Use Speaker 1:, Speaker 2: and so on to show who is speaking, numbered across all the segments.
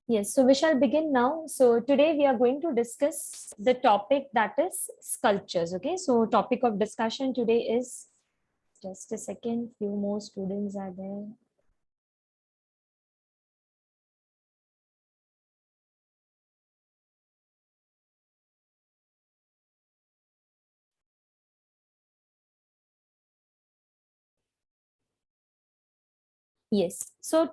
Speaker 1: Yes, so we shall begin now. So today we are going to discuss the topic that is sculptures. Okay, so topic of discussion today is, just a second, few more students are there. Yes. So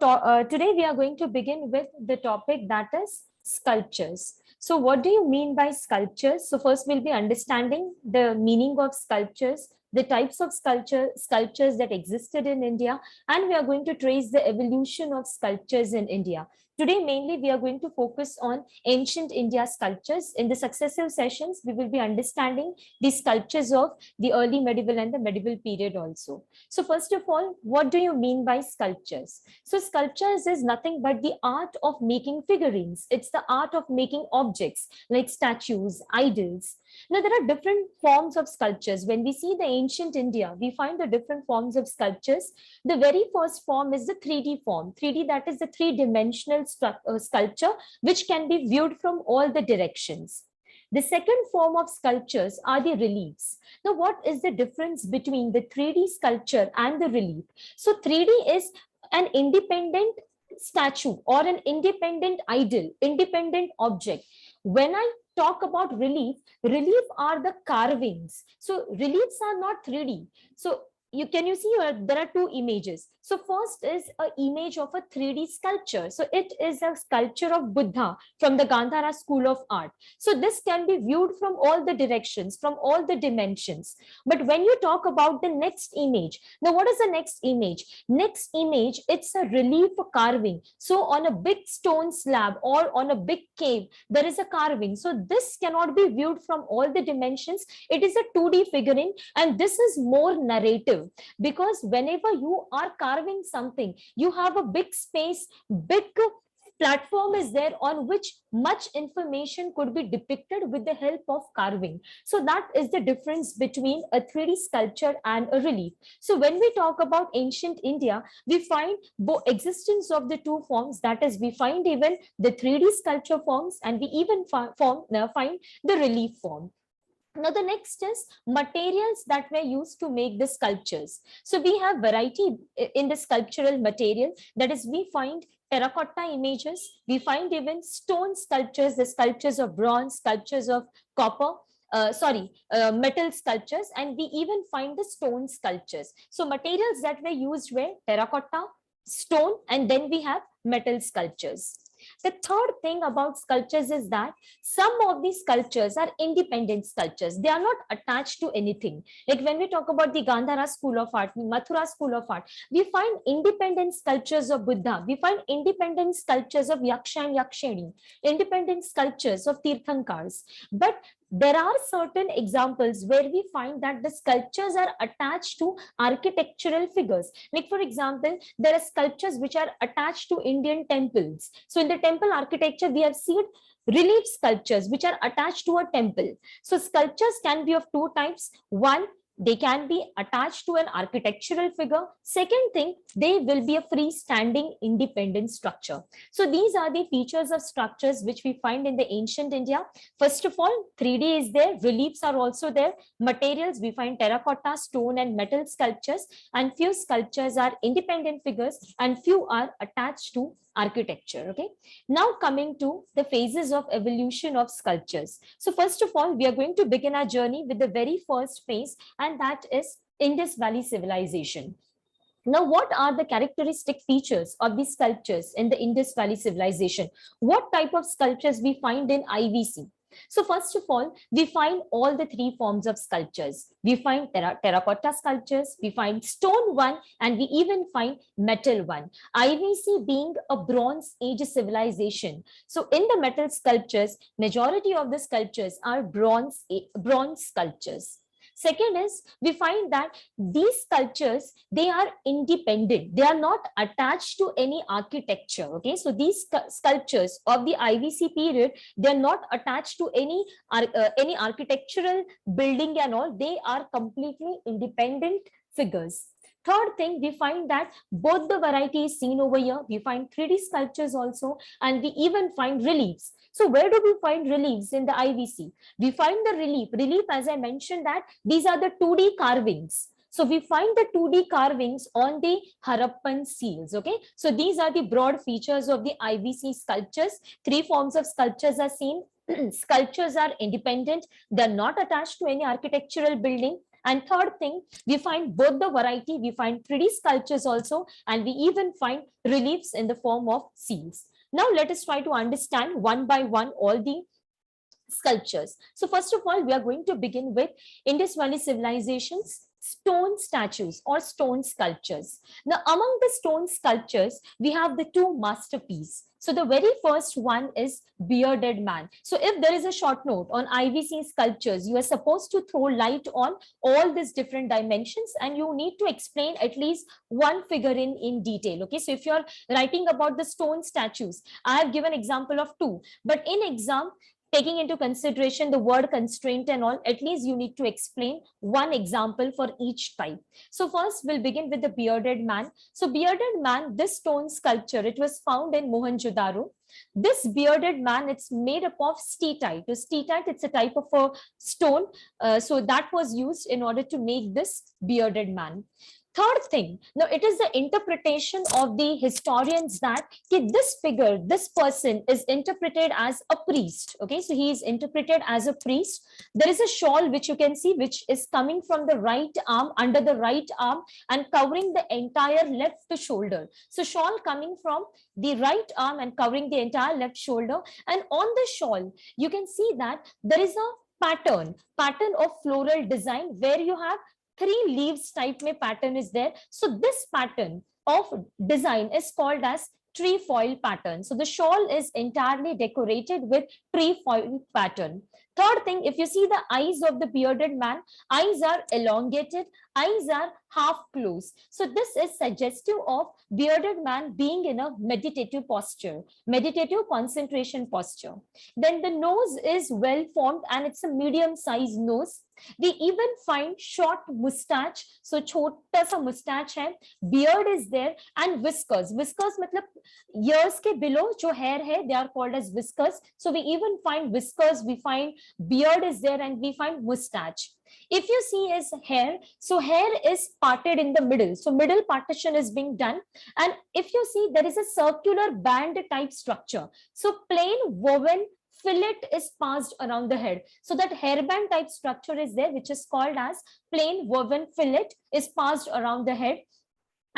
Speaker 1: today we are going to begin with the topic that is sculptures. So what do you mean by sculptures? So first we'll be understanding the meaning of sculptures, the types of sculptures that existed in India, and we are going to trace the evolution of sculptures in India. Today, mainly, we are going to focus on ancient India sculptures. In the successive sessions, we will be understanding the sculptures of the early medieval and the medieval period also. So first of all, what do you mean by sculptures? So sculptures is nothing but the art of making figurines. It's the art of making objects like statues, idols. Now there are different forms of sculptures. When we see the ancient India, we find the different forms of sculptures. The very first form is the 3D form. 3D, that is the three-dimensional sculpture, which can be viewed from all the directions. The second form of sculptures are the reliefs. Now, what is the difference between the 3D sculpture and the relief? So 3D is an independent statue or an independent idol, independent object. When I talk about relief are the carvings. So reliefs are not 3D. So you see there are two images. So first is an image of a 3D sculpture. So it is a sculpture of Buddha from the Gandhara school of art. So this can be viewed from all the directions, from all the dimensions. But when you talk about the next image, now what is the next image? Next image, it's a relief carving. So on a big stone slab or on a big cave, there is a carving. So this cannot be viewed from all the dimensions. It is a 2D figurine, and this is more narrative, because whenever you are carving something, you have a big space, big platform is there on which much information could be depicted with the help of carving. So that is the difference between a 3D sculpture and a relief. So when we talk about ancient India, we find existence of the two forms. That is, we find even the 3D sculpture forms, and we even find the relief form. Now the next is materials that were used to make the sculptures. So we have variety in the sculptural material. That is, we find terracotta images, we find even stone sculptures, the sculptures of bronze, sculptures of copper, metal sculptures, and we even find the stone sculptures. So materials that were used were terracotta, stone, and then we have metal sculptures. The third thing about sculptures is that some of these sculptures are independent sculptures. They are not attached to anything. Like when we talk about the Gandhara school of art, Mathura school of art, we find independent sculptures of Buddha. We find independent sculptures of Yaksha and Yakshani, independent sculptures of Tirthankars. But there are certain examples where we find that the sculptures are attached to architectural figures. Like for example, there are sculptures which are attached to Indian temples. So in the temple architecture, we have seen relief sculptures which are attached to a temple. So sculptures can be of two types. One, they can be attached to an architectural figure. Second thing, they will be a freestanding independent structure. So these are the features of structures which we find in the ancient India. First of all, 3D is there, reliefs are also there. Materials, we find terracotta, stone, and metal sculptures, and few sculptures are independent figures and few are attached to architecture. Okay, now coming to the phases of evolution of sculptures. So first of all, we are going to begin our journey with the very first phase, and that is Indus Valley civilization. Now, what are the characteristic features of these sculptures in the Indus Valley civilization? What type of sculptures we find in IVC? So first of all, we find all the three forms of sculptures. We find terracotta sculptures, we find stone one, and we even find metal one. IVC being a Bronze Age civilization. So in the metal sculptures, majority of the sculptures are bronze sculptures. Second is, we find that these sculptures, they are independent. They are not attached to any architecture. Okay, so these sculptures of the IVC period, they are not attached to any architectural building and all. They are completely independent figures. Third thing, we find that both the variety is seen over here. We find 3D sculptures also, and we even find reliefs. So where do we find reliefs in the IVC? We find the relief, as I mentioned, that these are the 2D carvings. So we find the 2D carvings on the Harappan seals. Okay, so these are the broad features of the IVC sculptures. 3 forms of sculptures are seen. Sculptures are independent, they're not attached to any architectural building. And third thing, we find both the variety, we find 3D sculptures also, and we even find reliefs in the form of seals. Now let us try to understand one by one all the sculptures. So first of all, we are going to begin with Indus Valley civilizations stone statues or stone sculptures. Now among the stone sculptures, we have the 2 masterpieces. So the very first one is bearded man. So if there is a short note on IVC sculptures, you are supposed to throw light on all these different dimensions, and you need to explain at least one figure in detail. Okay, so if you're writing about the stone statues, I have given example of 2, but in exam, taking into consideration the word constraint and all, at least you need to explain one example for each type. So first we'll begin with the bearded man. So bearded man, this stone sculpture, it was found in Mohenjo-daro. This bearded man, it's made up of steatite. So steatite, it's a type of a stone. So that was used in order to make this bearded man. Third thing, now it is the interpretation of the historians that this figure, this person is interpreted as a priest. Okay, so he is interpreted as a priest. There is a shawl which you can see, which is coming from the right arm, under the right arm, and covering the entire left shoulder. So shawl coming from the right arm and covering the entire left shoulder. And on the shawl, you can see that there is a pattern of floral design where you have 3 leaves type में pattern is there. So this pattern of design is called as trefoil pattern. So the shawl is entirely decorated with trefoil pattern. Third thing, if you see the eyes of the bearded man, eyes are elongated, eyes are half closed. So this is suggestive of bearded man being in a meditative posture, meditative concentration posture. Then the nose is well formed and it's a medium sized nose. We even find short mustache, so छोटा सा mustache है, beard is there, and whiskers. Whiskers मतलब ears के below जो hair है, they are called as whiskers. So we even find whiskers, we find beard is there, and we find mustache. If you see his hair, so hair is parted in the middle. So middle partition is being done. And if you see, there is a circular band type structure. So plain woven fillet is passed around the head. So that hairband type structure is there, which is called as plain woven fillet is passed around the head.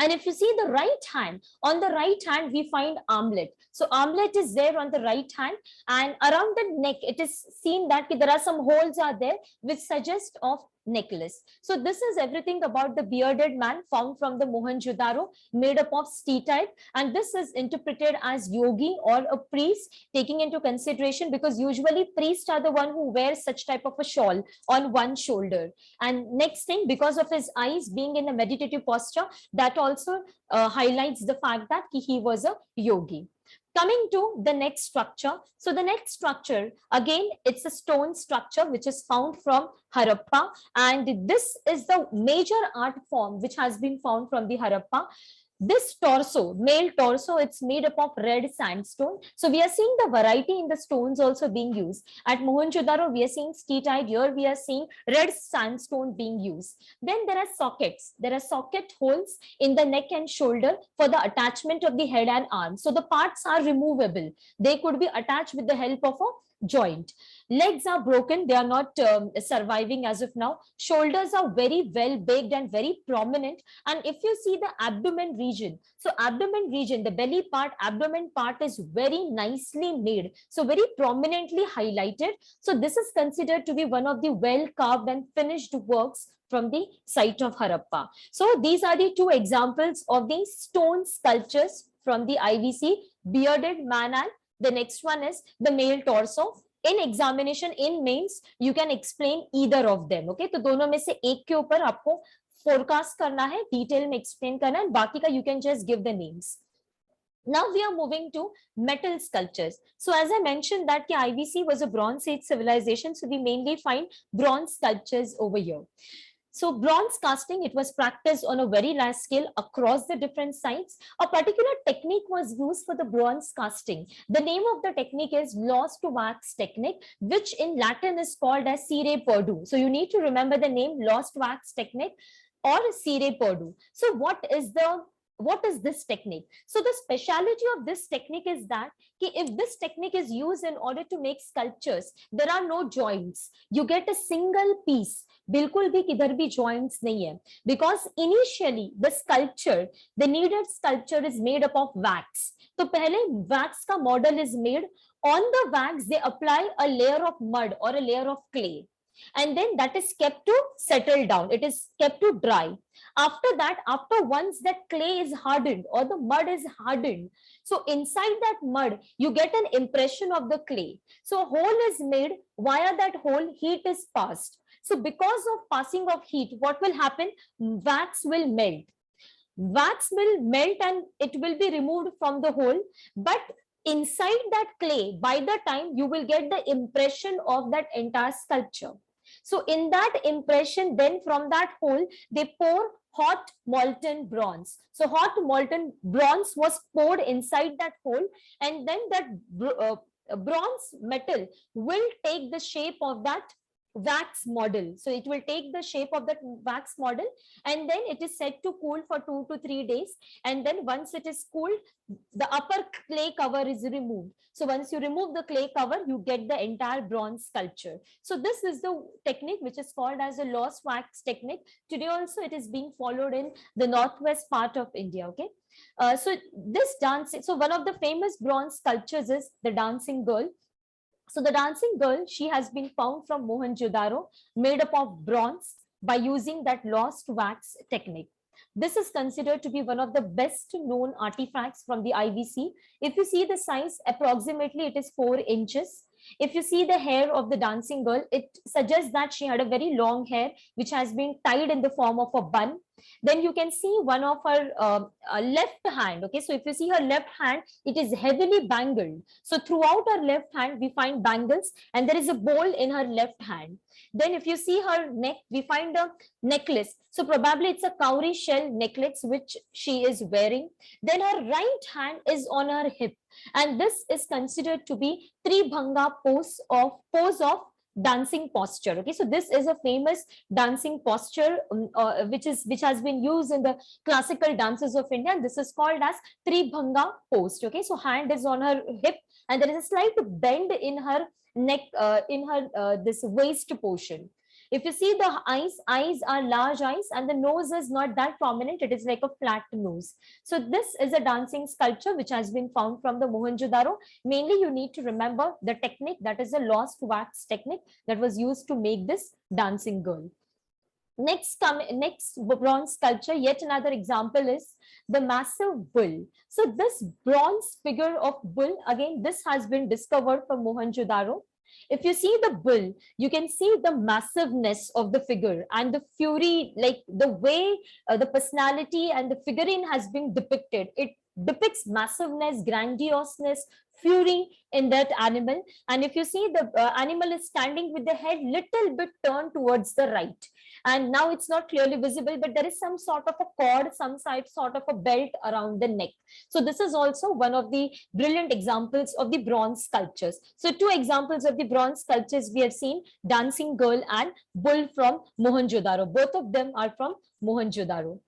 Speaker 1: And if you see the right hand, on the right hand, we find armlet. So armlet is there on the right hand, and around the neck, it is seen that there are some holes are there which suggest of necklace. So this is everything about the bearded man found from the Mohenjo-daro, made up of steatite, and this is interpreted as yogi or a priest, taking into consideration because usually priests are the one who wear such type of a shawl on one shoulder. And next thing, because of his eyes being in a meditative posture, that also highlights the fact that he was a yogi. Coming to the next structure. So the next structure, again, it's a stone structure which is found from Harappa. And this is the major art form which has been found from the Harappa. This torso, male torso, it's made up of red sandstone. So we are seeing the variety in the stones also being used. At Mohenjo-daro, we are seeing steatite. Here we are seeing red sandstone being used. Then there are sockets. There are socket holes in the neck and shoulder for the attachment of the head and arms. So the parts are removable. They could be attached with the help of a joint. Legs are broken, they are not surviving as of now. Shoulders are very well baked and very prominent. And if you see the abdomen region, so abdomen region, the belly part, abdomen part is very nicely made, so very prominently highlighted. So this is considered to be one of the well carved and finished works from the site of Harappa. So these are the 2 examples of the stone sculptures from the IVC, bearded man, and the next one is the male torso. In examination, in mains, you can explain either of them. Okay, तो दोनों में से एक के ऊपर आपको forecast करना है, detail में explain करना है, बाकी का you can just give the names. Now we are moving to metal sculptures. So as I mentioned that IVC was a Bronze Age civilization, so we mainly find bronze sculptures over here. So bronze casting, it was practiced on a very large scale across the different sites. A particular technique was used for the bronze casting. The name of the technique is lost wax technique, which in Latin is called as cire perdu. So you need to remember the name lost wax technique or cire perdu. So what is this technique? So the speciality of this technique is that if this technique is used in order to make sculptures, there are no joints. You get a single piece. बिल्कुल भी किधर भी joints नहीं है, because initially the needed sculpture is made up of wax. तो पहले wax का model is made. On the wax they apply a layer of mud or a layer of clay, and then that is kept to settle down. It is kept to dry. After that, once that clay is hardened or the mud is hardened, so inside that mud you get an impression of the clay. So a hole is made. Via that hole heat is passed. So because of passing of heat, what will happen? Wax will melt. Wax will melt and it will be removed from the hole. But inside that clay, by the time you will get the impression of that entire sculpture. So in that impression, then from that hole, they pour hot molten bronze. So hot molten bronze was poured inside that hole, and then that bronze metal will take the shape of that wax model. So it will take the shape of that wax model, and then it is set to cool for 2 to 3 days. And then once it is cooled, the upper clay cover is removed. So once you remove the clay cover, you get the entire bronze sculpture. So this is the technique which is called as a lost wax technique. Today also it is being followed in the northwest part of India. Okay. So this dancing, so one of the famous bronze sculptures is the dancing girl. So the dancing girl, she has been found from Mohenjo-daro, made up of bronze by using that lost wax technique. This is considered to be one of the best known artifacts from the IVC. If you see the size, approximately it is 4 inches. If you see the hair of the dancing girl, it suggests that she had a very long hair, which has been tied in the form of a bun. Then you can see one of her left hand. Okay, so if you see her left hand, it is heavily bangled. So throughout her left hand, we find bangles, and there is a bowl in her left hand. Then if you see her neck, we find a necklace. So probably it's a cowrie shell necklace which she is wearing. Then her right hand is on her hip, and this is considered to be Tribhanga pose of dancing posture. Okay, so this is a famous dancing posture which has been used in the classical dances of India, and this is called as Tribhanga pose. Okay, so hand is on her hip, and there is a slight bend in her neck, in her this waist portion. If you see the eyes are large eyes, and the nose is not that prominent. It is like a flat nose. So this is a dancing sculpture which has been found from the Mohenjo-daro. Mainly you need to remember the technique, that is a lost wax technique that was used to make this dancing girl. Next bronze sculpture, yet another example, is the massive bull. So this bronze figure of bull, again, this has been discovered from Mohenjo-daro. If you see the bull, you can see the massiveness of the figure and the fury, like the way the personality and the figurine has been depicted. It depicts massiveness, grandiousness, fury in that animal. And if you see, the animal is standing with the head little bit turned towards the right. And now it's not clearly visible, but there is some sort of a cord, some sort of a belt around the neck. So this is also one of the brilliant examples of the bronze sculptures. So 2 examples of the bronze sculptures we have seen: dancing girl and bull from Mohenjo-daro. Both of them are from Mohenjo-daro.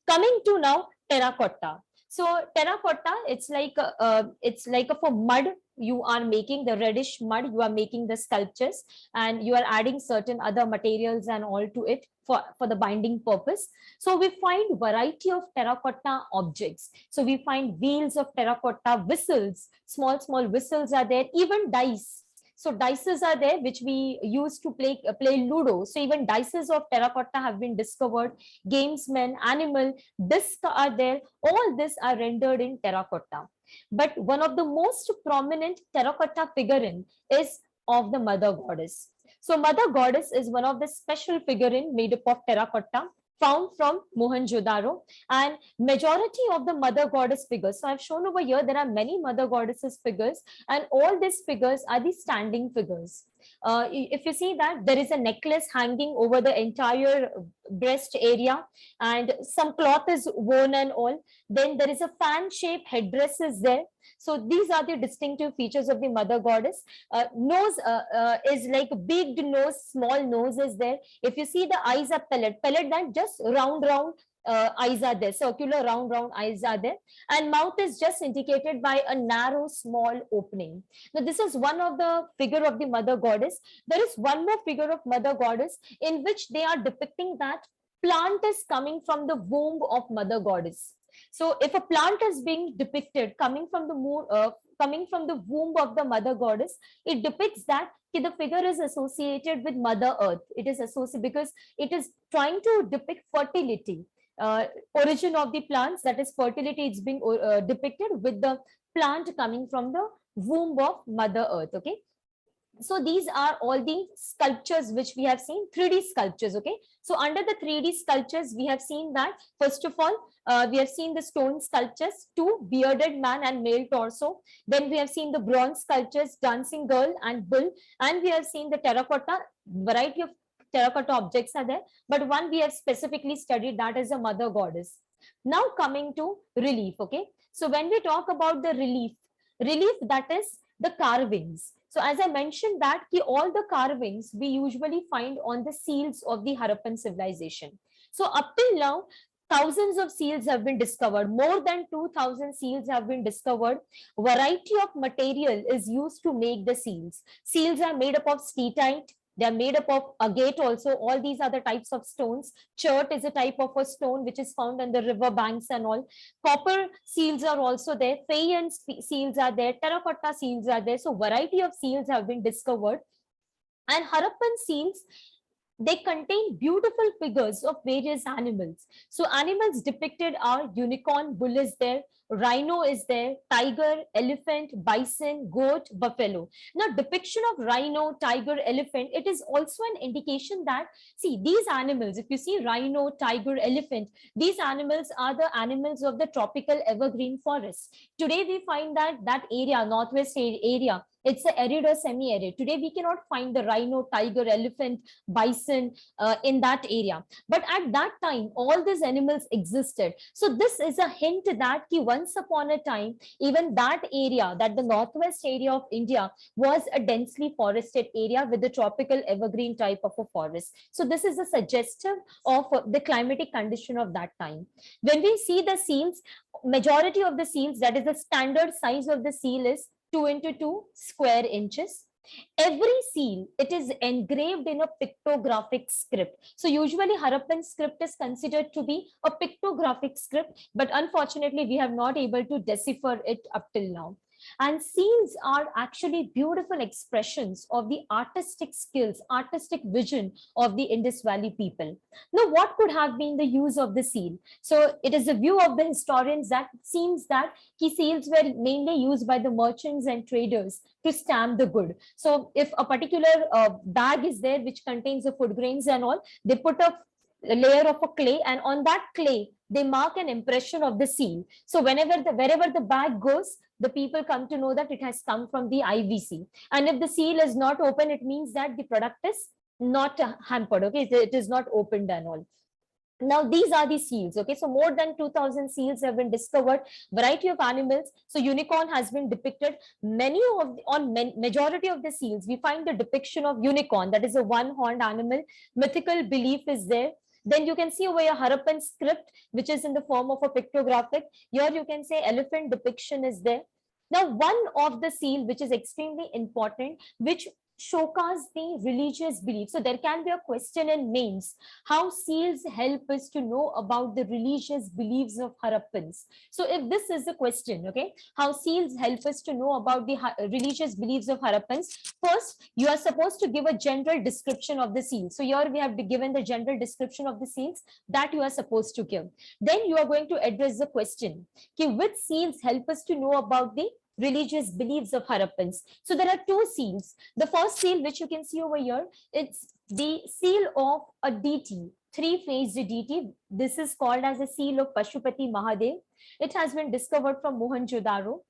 Speaker 1: Coming to now terracotta. So terracotta, it's like for mud. You are making the reddish mud, you are making the sculptures, and you are adding certain other materials and all to it for the binding purpose. So we find variety of terracotta objects. So we find wheels of terracotta, whistles, small whistles are there, even dice. So dices are there, which we use to play Ludo. So even dices of terracotta have been discovered. Gamesmen, animal, discs are there. All this are rendered in terracotta. But one of the most prominent terracotta figurine is of the Mother Goddess. So Mother Goddess is one of the special figurine made up of terracotta, found from Mohenjo-daro, and majority of the Mother Goddess figures. So I've shown over here, there are many Mother Goddesses figures, and all these figures are the standing figures. If you see that there is a necklace hanging over the entire breast area, and some cloth is worn and all. Then there is a fan shaped headdress is there. So these are the distinctive features of the mother goddess. Nose is like big nose, small nose is there. If you see, the eyes are pellet that just round eyes are there, circular round eyes are there, and mouth is just indicated by a narrow small opening. Now this is one of the figure of the mother goddess. There is one more figure of mother goddess in which they are depicting that plant is coming from the womb of mother goddess. So if a plant is being depicted coming from the coming from the womb of the mother goddess, it depicts that the figure is associated with mother earth. It is associated because it is trying to depict fertility. Origin of the plants, that is fertility, it's being depicted with the plant coming from the womb of mother earth. Okay, so these are all the sculptures which we have seen, 3D sculptures. Okay, so under the 3D sculptures we have seen that, first of all, we have seen the stone sculptures, two bearded man and male torso. Then we have seen the bronze sculptures, dancing girl and bull, and we have seen the terracotta. Variety of terracotta objects are there, but one we have specifically studied, that is a mother goddess. Now coming to relief. Okay, so when we talk about the relief, that is the carvings. So as I mentioned that all the carvings we usually find on the seals of the Harappan civilization. So up till now, thousands of seals have been discovered. More than 2,000 seals have been discovered. Variety of material is used to make the seals. Seals are made up of steatite. They are made up of agate also. All these are the types of stones. Chert is a type of a stone which is found on the river banks and all. Copper seals are also there. Faience seals are there. Terracotta seals are there. So variety of seals have been discovered. And Harappan seals, they contain beautiful figures of various animals. So animals depicted are unicorn, bull is there, rhino is there, tiger, elephant, bison, goat, buffalo. Now depiction of rhino, tiger, elephant, it is also an indication that, see, these animals, if you see rhino, tiger, elephant, these animals are the animals of the tropical evergreen forest. Today we find that area, northwest area, it's a arid or semi-arid. Today we cannot find the rhino, tiger, elephant, bison in that area. But at that time, all these animals existed. So this is a hint that once upon a time, even that area, that the northwest area of India was a densely forested area with the tropical evergreen type of a forest. So this is a suggestive of the climatic condition of that time. When we see the seals, majority of the seals, that is the standard size of the seal is 2 into 2 square inches. Every seal, it is engraved in a pictographic script. So usually Harappan script is considered to be a pictographic script, but unfortunately we have not able to decipher it up till now. And seals are actually beautiful expressions of the artistic skills, artistic vision of the Indus Valley people. Now, what could have been the use of the seal? So it is a view of the historians that seems that seals were mainly used by the merchants and traders to stamp the good. So if a particular bag is there which contains the food grains and all, they put a layer of a clay, and on that clay they mark an impression of the seal. So wherever the bag goes, the people come to know that it has come from the IVC. And if the seal is not open, it means that the product is not hampered. Okay, it is not opened and all. Now these are the seals. Okay, so more than 2,000 seals have been discovered. Variety of animals. So unicorn has been depicted. Majority of the seals we find the depiction of unicorn, that is a one-horned animal. Mythical belief is there. Then you can see over here Harappan script, which is in the form of a pictographic. Here you can say elephant depiction is there. Now, one of the seal which is extremely important, which showcase the religious belief. So there can be a question in mains, how seals help us to know about the religious beliefs of Harappans. So if this is the question, okay, how seals help us to know about the religious beliefs of Harappans, first you are supposed to give a general description of the seals. So here we have given the general description of the seals that you are supposed to give. Then you are going to address the question, okay, which seals help us to know about the religious beliefs of Harappans. So there are two seals. The first seal, which you can see over here, it's the seal of a deity, three-faced deity. This is called as a seal of Pashupati Mahadev. It has been discovered from Mohenjo-daro.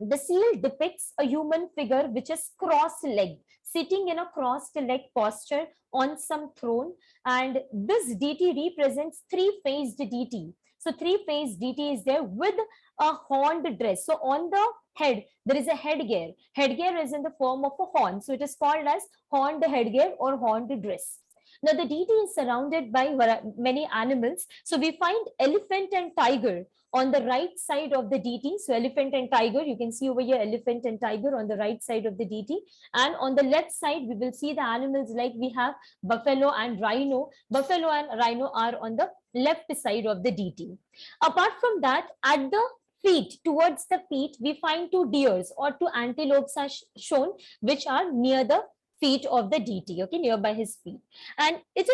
Speaker 1: The seal depicts a human figure which is cross-legged, sitting in a crossed leg posture on some throne. And this deity represents three-faced deity. So three-faced deity is there with a horned dress. So on the head, there is a headgear. Headgear is in the form of a horn. So it is called as horned headgear or horned dress. Now the deity is surrounded by many animals. So we find elephant and tiger on the right side of the deity. So elephant and tiger, you can see over here elephant and tiger on the right side of the deity. And on the left side, we will see the animals like we have buffalo and rhino. Buffalo and rhino are on the left side of the deity. Apart from that, at the feet, towards the feet, we find two deers or two antelopes are shown, which are near the feet of the deity, okay, nearby his feet. And it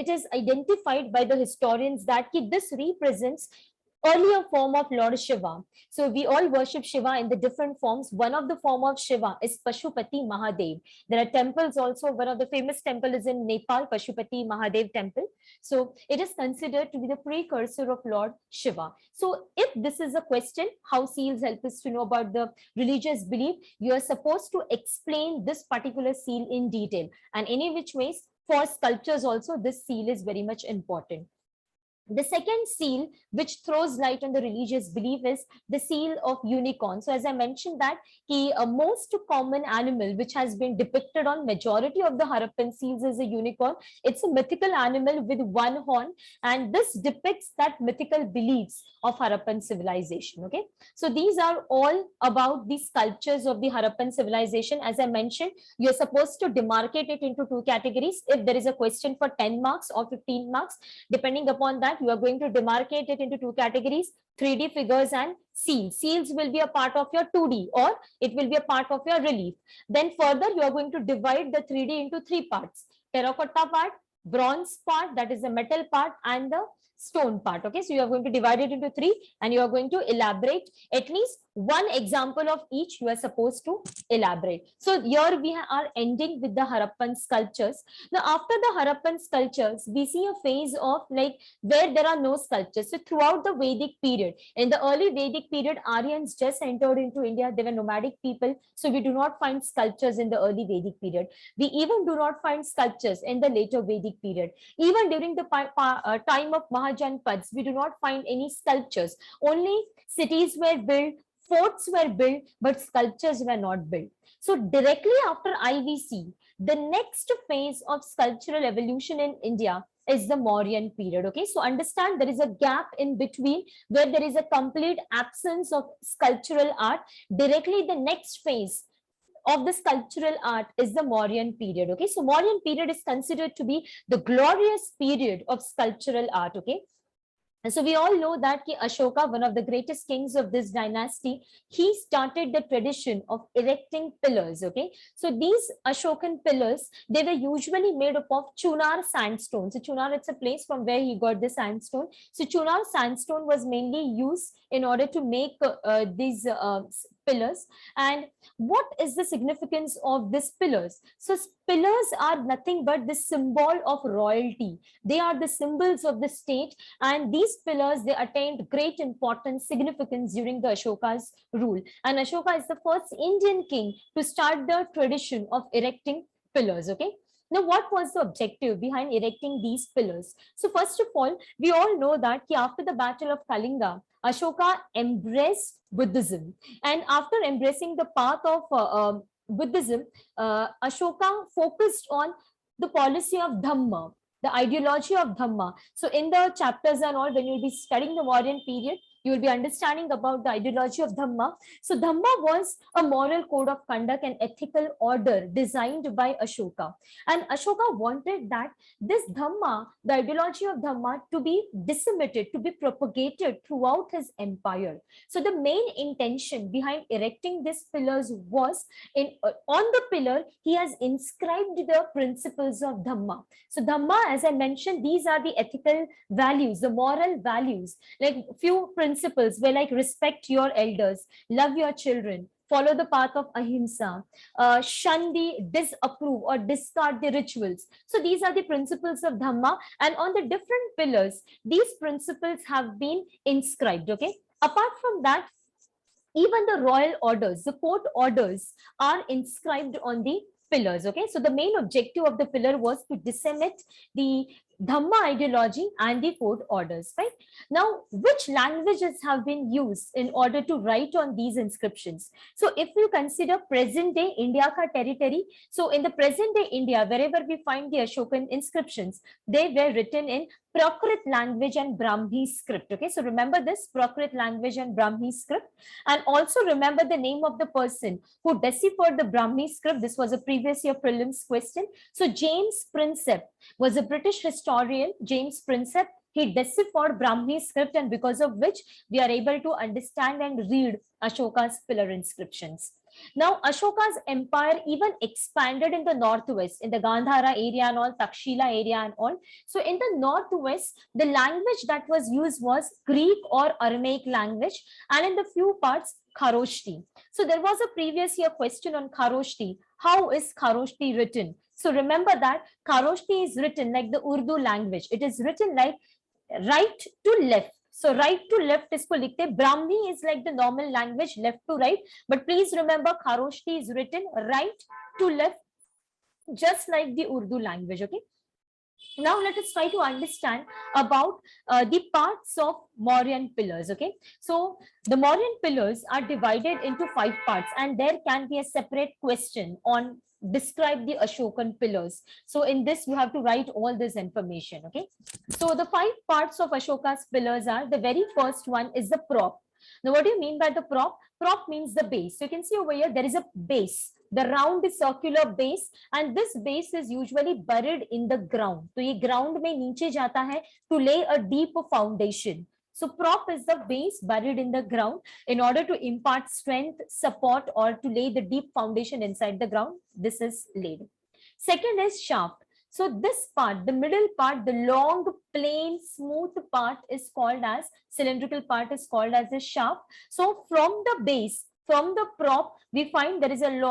Speaker 1: is identified by the historians that this represents earlier form of Lord Shiva. So we all worship Shiva in the different forms. One of the form of Shiva is Pashupati Mahadev. There are temples also. One of the famous temple is in Nepal, Pashupati Mahadev temple. So it is considered to be the precursor of Lord Shiva. So if this is a question, how seals help us to know about the religious belief, you are supposed to explain this particular seal in detail. And any which ways, for sculptures also, this seal is very much important. The second seal which throws light on the religious belief is the seal of unicorn. So as I mentioned that the most common animal which has been depicted on majority of the Harappan seals is a unicorn. It's a mythical animal with one horn, and this depicts that mythical beliefs of Harappan civilization. Okay, so these are all about the sculptures of the Harappan civilization. As I mentioned, you're supposed to demarcate it into two categories. If there is a question for 10 marks or 15 marks, depending upon that, you are going to demarcate it into two categories: 3D figures and seals. Seals will be a part of your 2D or it will be a part of your relief. Then further, you are going to divide the 3D into three parts: terracotta part, bronze part, that is the metal part, and the stone part. Okay, so you are going to divide it into three and you are going to elaborate at least one example of each. You are supposed to elaborate. So here we are ending with the Harappan sculptures. Now after the Harappan sculptures, we see a phase of like where there are no sculptures. So throughout the Vedic period, in the early Vedic period, Aryans just entered into India. They were nomadic people, so we do not find sculptures in the early Vedic period. We even do not find sculptures in the later Vedic period. Even during the time of Mahajanpads, we do not find any sculptures. Only cities were built, forts were built, but sculptures were not built. So directly after IVC, the next phase of sculptural evolution in India is the Mauryan period. Okay, so understand there is a gap in between where there is a complete absence of sculptural art. Directly the next phase of the sculptural art is the Mauryan period. Okay, so Mauryan period is considered to be the glorious period of sculptural art. Okay, and so we all know that Ashoka, one of the greatest kings of this dynasty, he started the tradition of erecting pillars. Okay, so these Ashokan pillars, they were usually made up of Chunar sandstone. So Chunar, it's a place from where he got the sandstone. So Chunar sandstone was mainly used in order to make these pillars. And what is the significance of these pillars? So pillars are nothing but the symbol of royalty. They are the symbols of the state, and these pillars, they attained great importance, significance during the Ashoka's rule. And Ashoka is the first Indian king to start the tradition of erecting pillars. Okay, now what was the objective behind erecting these pillars? So first of all, we all know that after the battle of Kalinga, Ashoka embraced Buddhism, and after embracing the path of Buddhism, Ashoka focused on the policy of Dhamma, the ideology of Dhamma. So in the chapters and all, when you'll be studying the Mauryan period, you will be understanding about the ideology of Dhamma. So Dhamma was a moral code of conduct and ethical order designed by Ashoka. And Ashoka wanted that this Dhamma, the ideology of Dhamma, to be disseminated, to be propagated throughout his empire. So the main intention behind erecting these pillars was, on the pillar, he has inscribed the principles of Dhamma. So Dhamma, as I mentioned, these are the ethical values, the moral values. Like few principles were like respect your elders, love your children, follow the path of ahimsa, shun the disapprove or discard the rituals. So these are the principles of Dhamma, and on the different pillars, these principles have been inscribed. Okay. Apart from that, even the royal orders, the court orders are inscribed on the pillars. Okay, so the main objective of the pillar was to disseminate the Dhamma ideology and the four orders, right? Now, which languages have been used in order to write on these inscriptions? So if you consider present day India ka territory, so in the present day India, wherever we find the Ashokan inscriptions, they were written in Prakrit language and Brahmi script. Okay, so remember this Prakrit language and Brahmi script, and also remember the name of the person who deciphered the Brahmi script. This was a previous year prelims question. So James Prinsep was a British historian. James Prinsep, he deciphered Brahmi script, and because of which we are able to understand and read Ashoka's pillar inscriptions. Now, Ashoka's empire even expanded in the northwest, in the Gandhara area and all, Takshila area and all. So in the northwest, the language that was used was Greek or Aramaic language, and in the few parts, Karoshti. So there was a previous year question on Karoshti. How is Karoshti written? So remember that Karoshti is written like the Urdu language. It is written like right to left. So right to left isko likhte. Brahmi is like the normal language, left to right. But please remember, Karoshti is written right to left, just like the Urdu language. Okay. Now let us try to understand about the parts of Mauryan pillars. Okay, so the Mauryan pillars are divided into 5 parts, and there can be a separate question on describe the Ashokan pillars. So in this you have to write all this information. Okay, so the 5 parts of Ashoka's pillars are, the very first one is the prop. Now what do you mean by the prop? Prop means the base. So you can see over here there is a base, the round circular base, and this base is usually buried in the ground. So ये ground में नीचे जाता है to lay a deep foundation. So prop is the base buried in the ground in order to impart strength, support, or to lay the deep foundation inside the ground. This is laid. Second is shaft. So this part, the middle part, the long, plain, smooth part is called as, cylindrical part is called as a shaft. So from the base, from the prop, we find there is a long